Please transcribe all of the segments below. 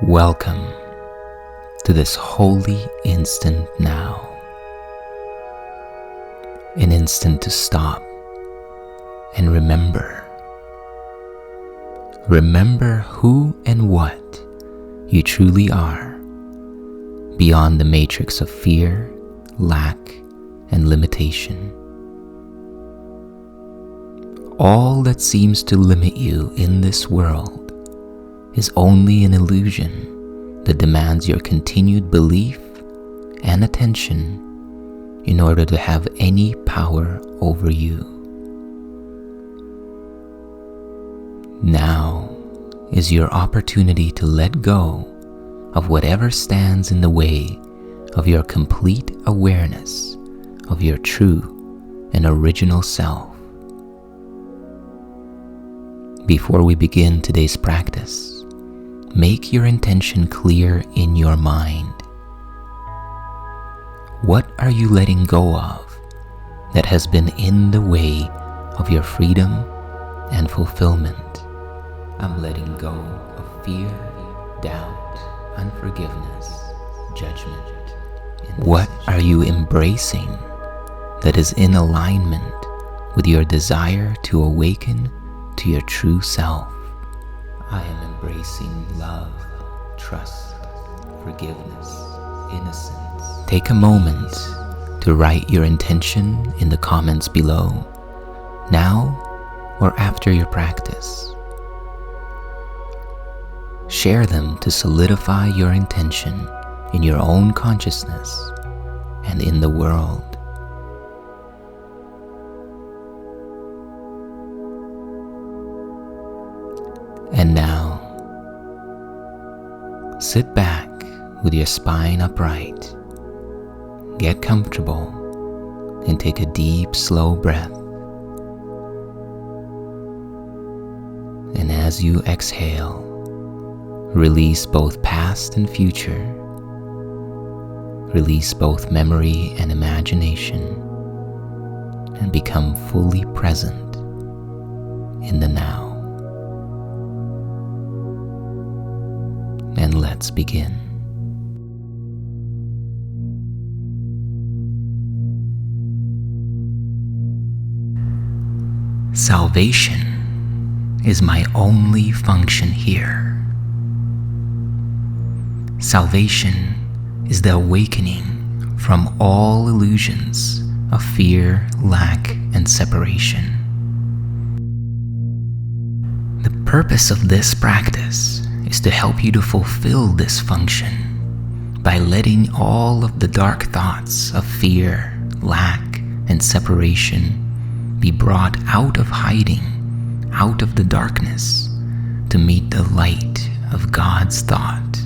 Welcome to this holy instant now. An instant to stop and remember. Remember who and what you truly are, beyond the matrix of fear, lack, and limitation. All that seems to limit you in this world is only an illusion that demands your continued belief and attention in order to have any power over you. Now is your opportunity to let go of whatever stands in the way of your complete awareness of your true and original self. Before we begin today's practice, make your intention clear in your mind. What are you letting go of that has been in the way of your freedom and fulfillment? I'm letting go of fear, doubt, unforgiveness, judgment. What are you embracing that is in alignment with your desire to awaken to your true self? I am embracing love, trust, forgiveness, innocence. Take a moment to write your intention in the comments below, now or after your practice. Share them to solidify your intention in your own consciousness and in the world. And now, sit back with your spine upright. Get comfortable and take a deep, slow breath. And as you exhale, release both past and future. Release both memory and imagination, and become fully present in the now. And let's begin. Salvation is my only function here. Salvation is the awakening from all illusions of fear, lack, and separation. The purpose of this practice is to help you to fulfill this function by letting all of the dark thoughts of fear, lack, and separation be brought out of hiding, out of the darkness, to meet the light of God's thought,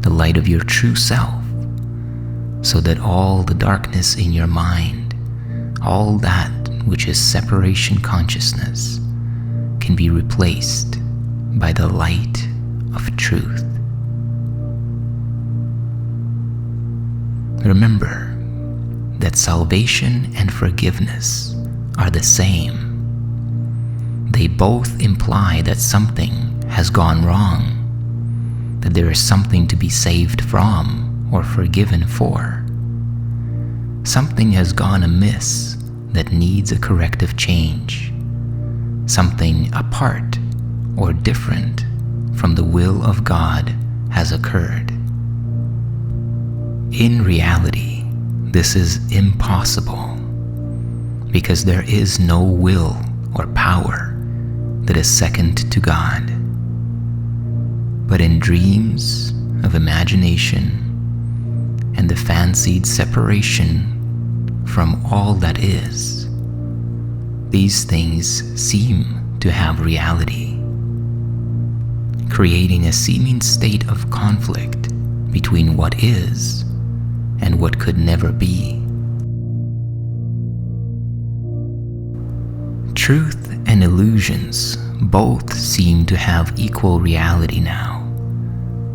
the light of your true self, so that all the darkness in your mind, all that which is separation consciousness, can be replaced by the light of truth. Remember that salvation and forgiveness are the same. They both imply that something has gone wrong, that there is something to be saved from or forgiven for. Something has gone amiss that needs a corrective change. Something apart or different from the will of God has occurred. In reality, this is impossible because there is no will or power that is second to God. But in dreams of imagination and the fancied separation from all that is, these things seem to have reality, creating a seeming state of conflict between what is and what could never be. Truth and illusions both seem to have equal reality now,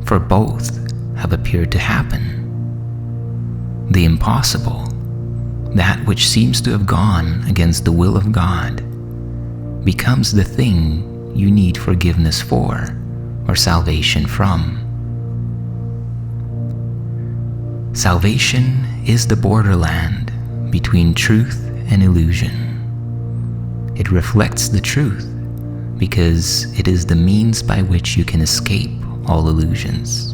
for both have appeared to happen. The impossible, that which seems to have gone against the will of God, becomes the thing you need forgiveness for or salvation from Salvation is the borderland between truth and illusion. It reflects the truth because it is the means by which you can escape all illusions.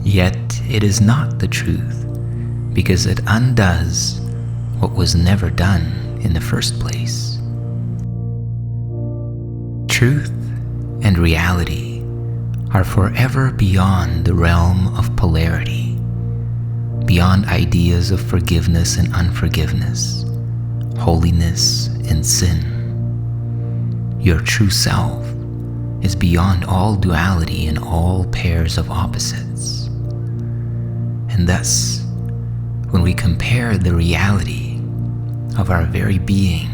Yet it is not the truth because it undoes what was never done in the first place. Truth and reality are forever beyond the realm of polarity, beyond ideas of forgiveness and unforgiveness, holiness and sin. Your true self is beyond all duality and all pairs of opposites. And thus, when we compare the reality of our very being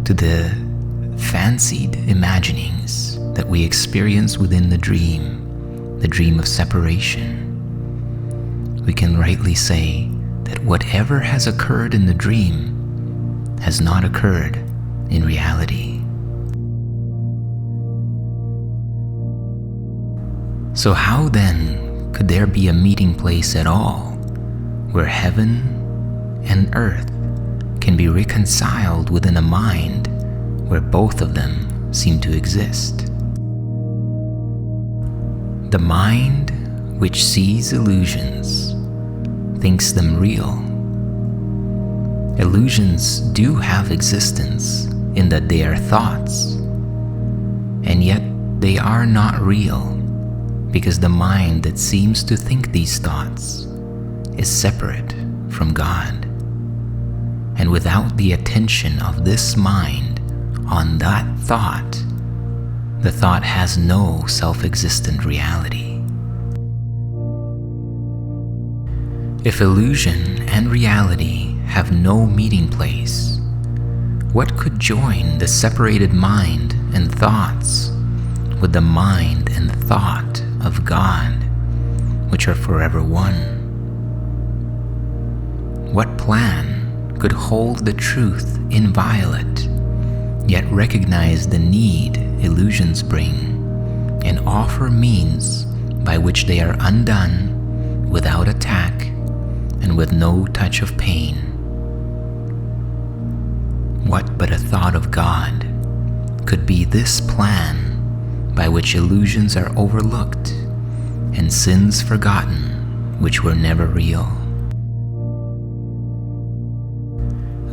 to the fancied imaginings that we experience within the dream of separation, we can rightly say that whatever has occurred in the dream has not occurred in reality. So how then could there be a meeting place at all where heaven and earth can be reconciled within a mind where both of them seem to exist? The mind which sees illusions thinks them real. Illusions do have existence in that they are thoughts, and yet they are not real because the mind that seems to think these thoughts is separate from God. And without the attention of this mind on that thought, the thought has no self-existent reality. If illusion and reality have no meeting place, what could join the separated mind and thoughts with the mind and thought of God, which are forever one? What plan could hold the truth inviolate, yet recognize the need illusions bring, and offer means by which they are undone without attack and with no touch of pain? What but a thought of God could be this plan by which illusions are overlooked and sins forgotten which were never real?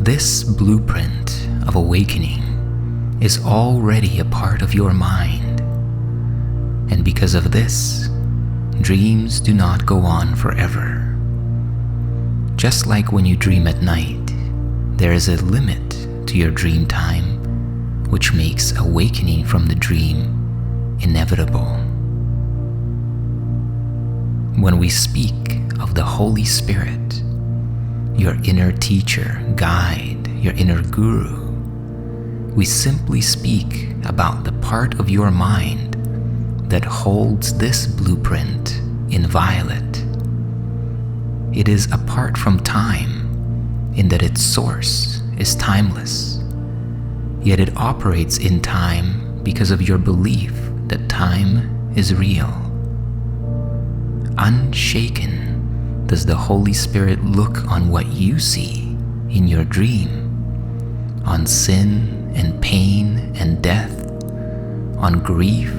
This blueprint of awakening is already a part of your mind, and because of this, dreams do not go on forever. Just like when you dream at night, there is a limit to your dream time, which makes awakening from the dream inevitable. When we speak of the Holy Spirit, your inner teacher, guide, your inner guru, we simply speak about the part of your mind that holds this blueprint inviolate. It is apart from time in that its source is timeless, yet it operates in time because of your belief that time is real. Unshaken does the Holy Spirit look on what you see in your dream, on sin and pain and death, on grief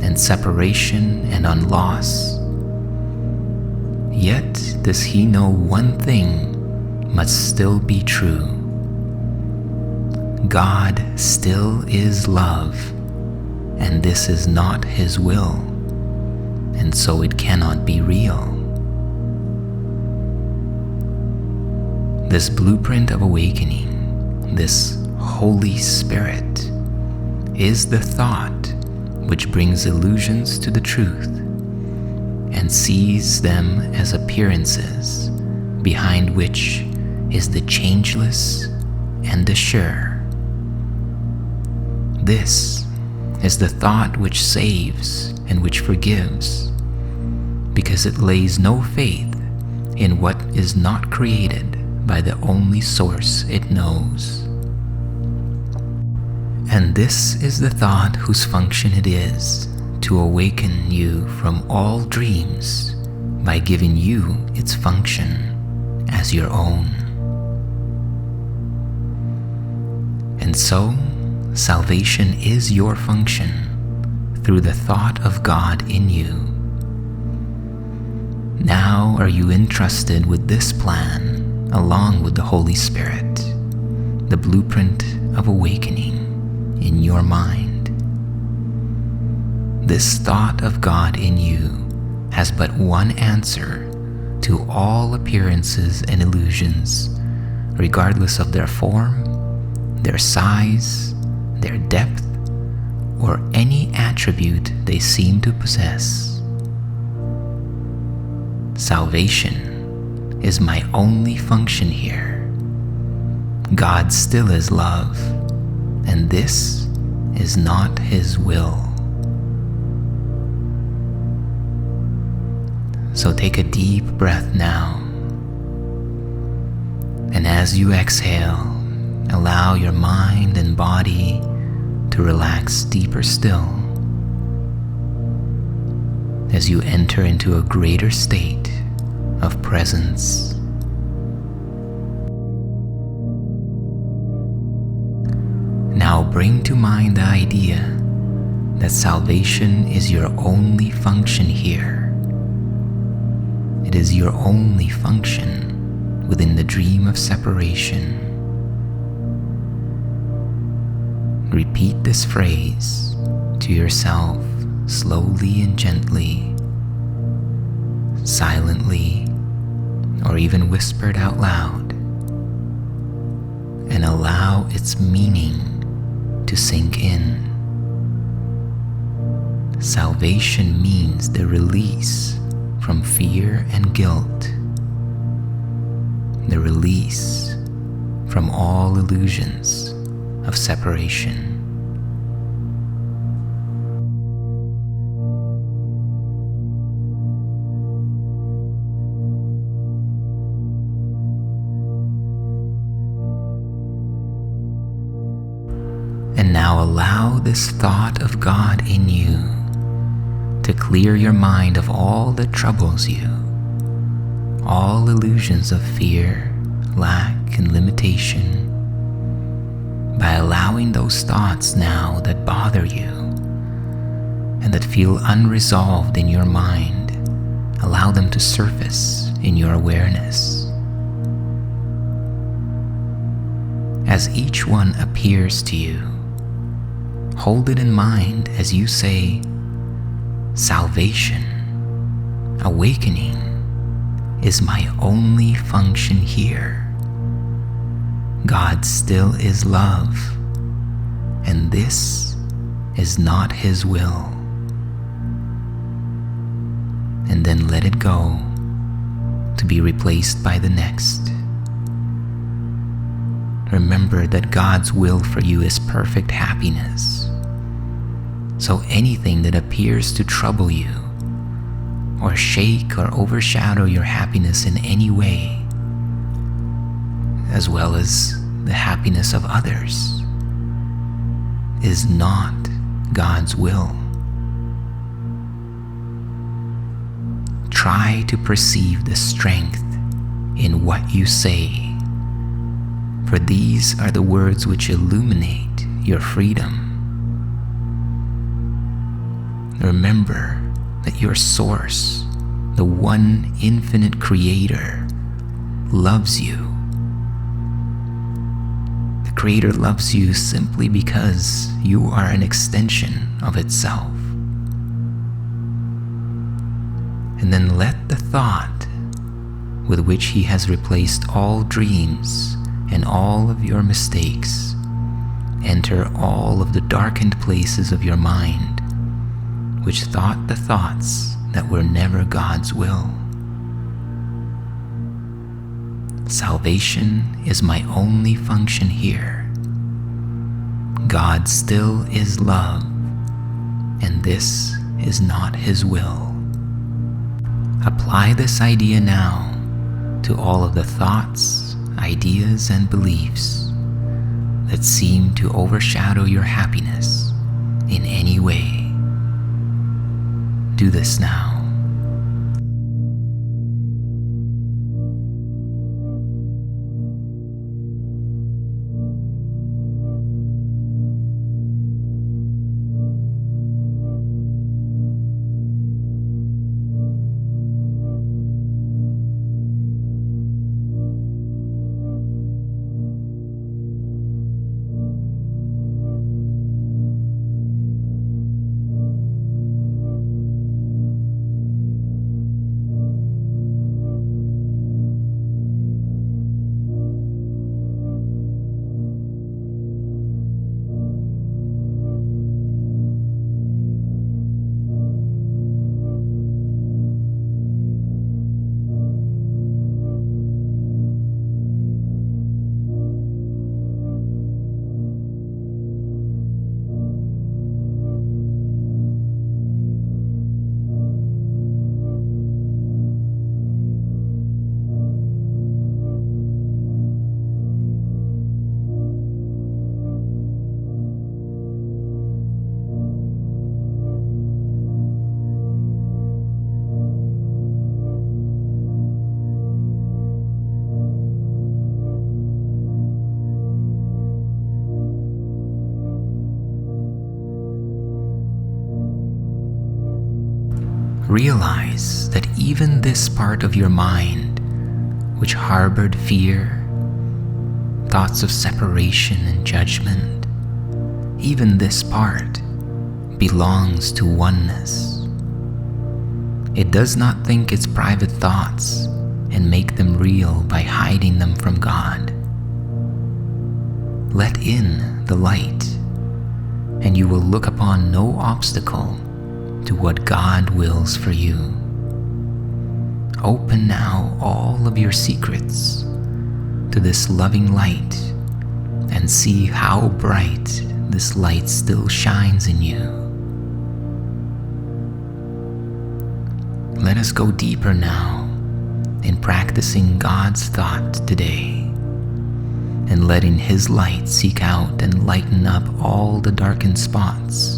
and separation and on loss. Yet does he know one thing must still be true. God still is love, and this is not his will, and so it cannot be real. This blueprint of awakening, this Holy Spirit, is the thought which brings illusions to the truth and sees them as appearances behind which is the changeless and the sure. This is the thought which saves and which forgives, because it lays no faith in what is not created by the only source it knows. And this is the thought whose function it is to awaken you from all dreams by giving you its function as your own. And so, salvation is your function through the thought of God in you. Now are you entrusted with this plan along with the Holy Spirit, the blueprint of awakening in your mind. This thought of God in you has but one answer to all appearances and illusions, regardless of their form, their size, their depth, or any attribute they seem to possess. Salvation is my only function here. God still is love, and this is not His will. So take a deep breath now, and as you exhale, allow your mind and body to relax deeper still as you enter into a greater state of presence. Now bring to mind the idea that salvation is your only function here. It is your only function within the dream of separation. Repeat this phrase to yourself slowly and gently, silently, or even whispered out loud, and allow its meaning to sink in. Salvation means the release from fear and guilt, the release from all illusions of separation. And now allow this thought of God in you to clear your mind of all that troubles you, all illusions of fear, lack, and limitation, by allowing those thoughts now that bother you and that feel unresolved in your mind, allow them to surface in your awareness. As each one appears to you, hold it in mind as you say, salvation, awakening is my only function here. God still is love, and this is not His will. And then let it go to be replaced by the next. Remember that God's will for you is perfect happiness. So anything that appears to trouble you, or shake or overshadow your happiness in any way, as well as the happiness of others, is not God's will. Try to perceive the strength in what you say, for these are the words which illuminate your freedom. Remember that your source, the one infinite creator, loves you. The creator loves you simply because you are an extension of itself. And then let the thought with which He has replaced all dreams and all of your mistakes enter all of the darkened places of your mind, which thought the thoughts that were never God's will. Salvation is my only function here. God still is love, and this is not His will. Apply this idea now to all of the thoughts, ideas, and beliefs that seem to overshadow your happiness in any way. Do this now. realize that even this part of your mind, which harbored fear, thoughts of separation and judgment, even this part belongs to oneness. It does not think its private thoughts and make them real by hiding them from God. Let in the light, and you will look upon no obstacle to what God wills for you. Open now all of your secrets to this loving light and see how bright this light still shines in you. Let us go deeper now in practicing God's thought today and letting His light seek out and lighten up all the darkened spots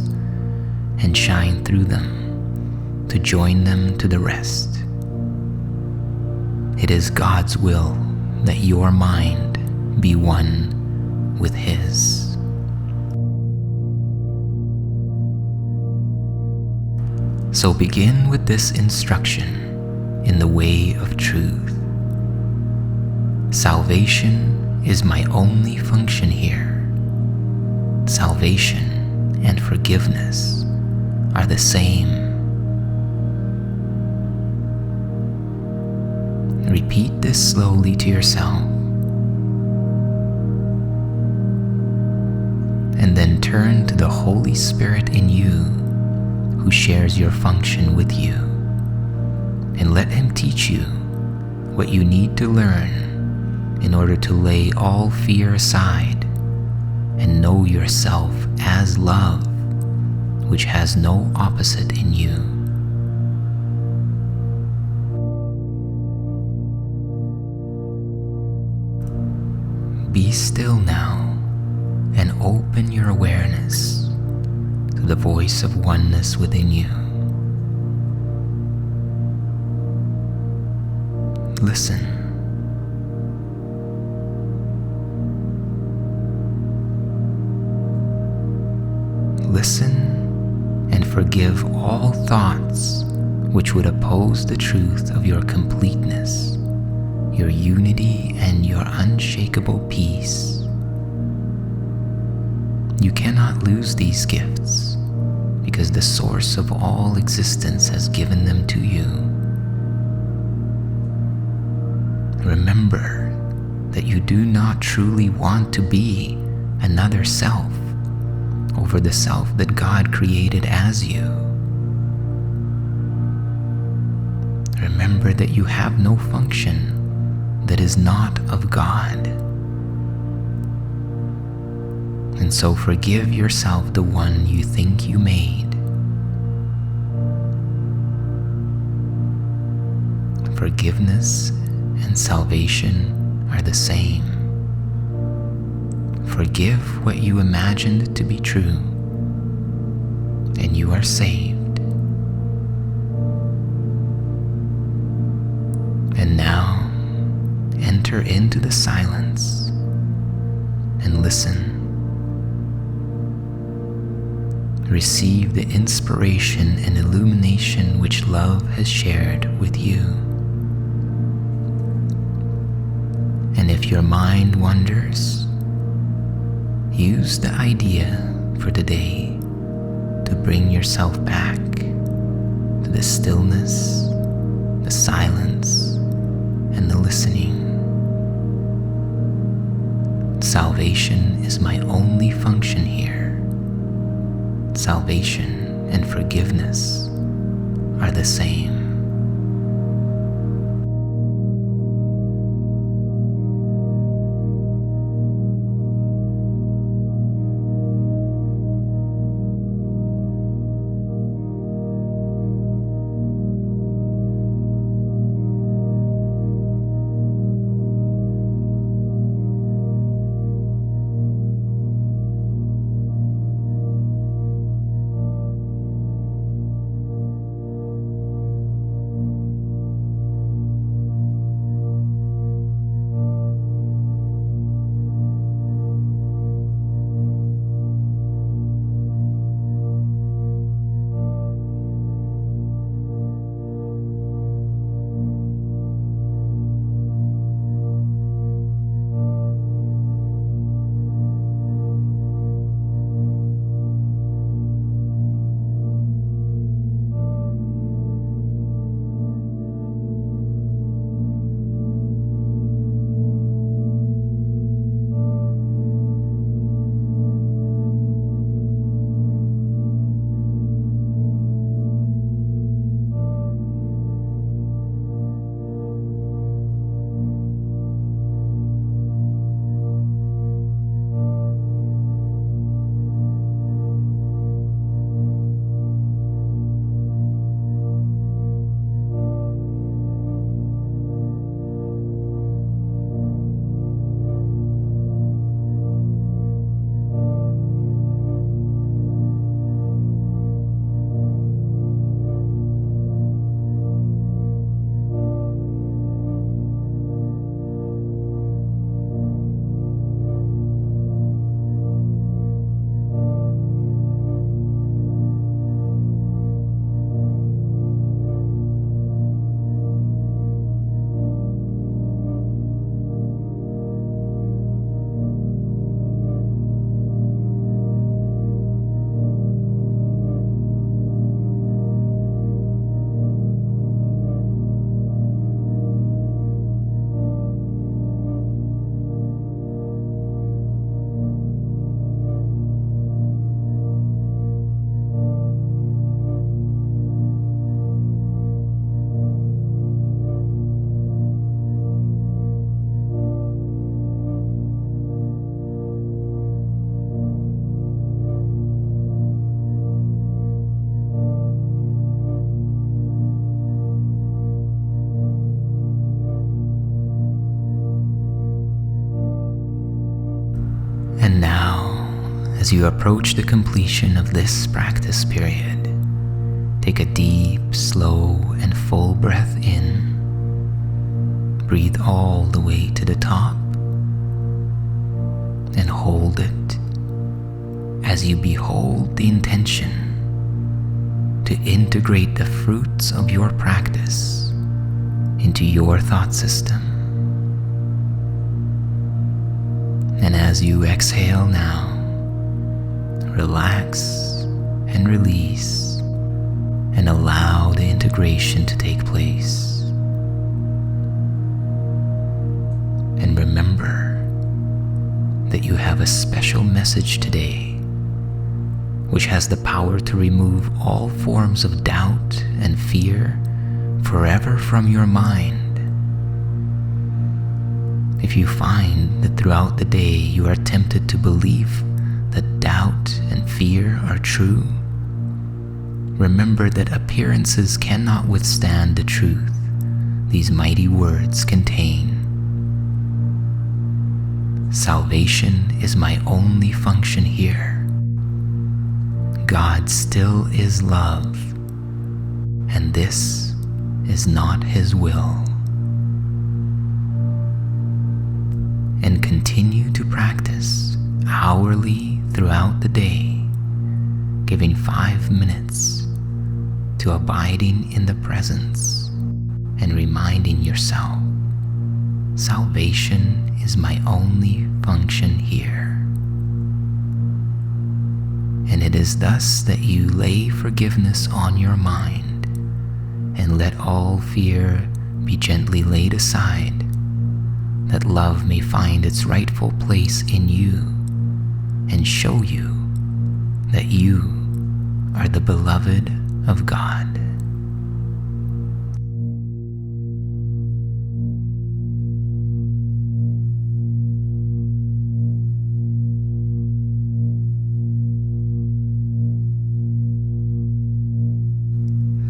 and shine through them to join them to the rest. It is God's will that your mind be one with His. So begin with this instruction in the way of truth. Salvation is my only function here. Salvation and forgiveness are the same. Repeat this slowly to yourself, and then turn to the Holy Spirit in you who shares your function with you, and let Him teach you what you need to learn in order to lay all fear aside and know yourself as love, which has no opposite in you. Be still now and open your awareness to the voice of oneness within you. Listen. Listen and forgive all thoughts which would oppose the truth of your completeness, your unity, and your unshakable peace. You cannot lose these gifts because the source of all existence has given them to you. Remember that you do not truly want to be another self over the self that God created as you. Remember that you have no function that is not of God. And so forgive yourself the one you think you made. Forgiveness and salvation are the same. Forgive what you imagined to be true, and you are saved. And now, enter into the silence and listen. Receive the inspiration and illumination which love has shared with you. And if your mind wanders, use the idea for today to bring yourself back to the stillness, the silence, and the listening. Salvation is my only function here. Salvation and forgiveness are the same. As you approach the completion of this practice period, take a deep, slow, and full breath in. Breathe all the way to the top and hold it as you behold the intention to integrate the fruits of your practice into your thought system. And as you exhale now, relax and release and allow the integration to take place. And remember that you have a special message today which has the power to remove all forms of doubt and fear forever from your mind. If you find that throughout the day you are tempted to believe that doubt and fear are true, remember that appearances cannot withstand the truth these mighty words contain. Salvation is my only function here. God still is love, and this is not His will. And continue to practice hourly throughout the day, giving 5 minutes to abiding in the presence and reminding yourself, salvation is my only function here. And it is thus that you lay forgiveness on your mind and let all fear be gently laid aside, that love may find its rightful place in you and show you that you are the beloved of God.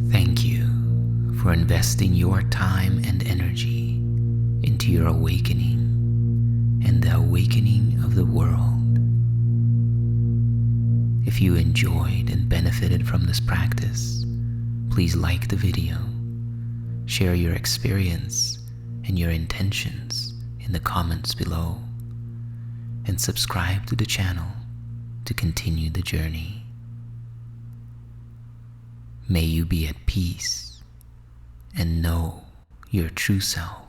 Thank you for investing your time and energy into your awakening and the awakening of the world. If you enjoyed and benefited from this practice, please like the video, share your experience and your intentions in the comments below, and subscribe to the channel to continue the journey. May you be at peace and know your true self.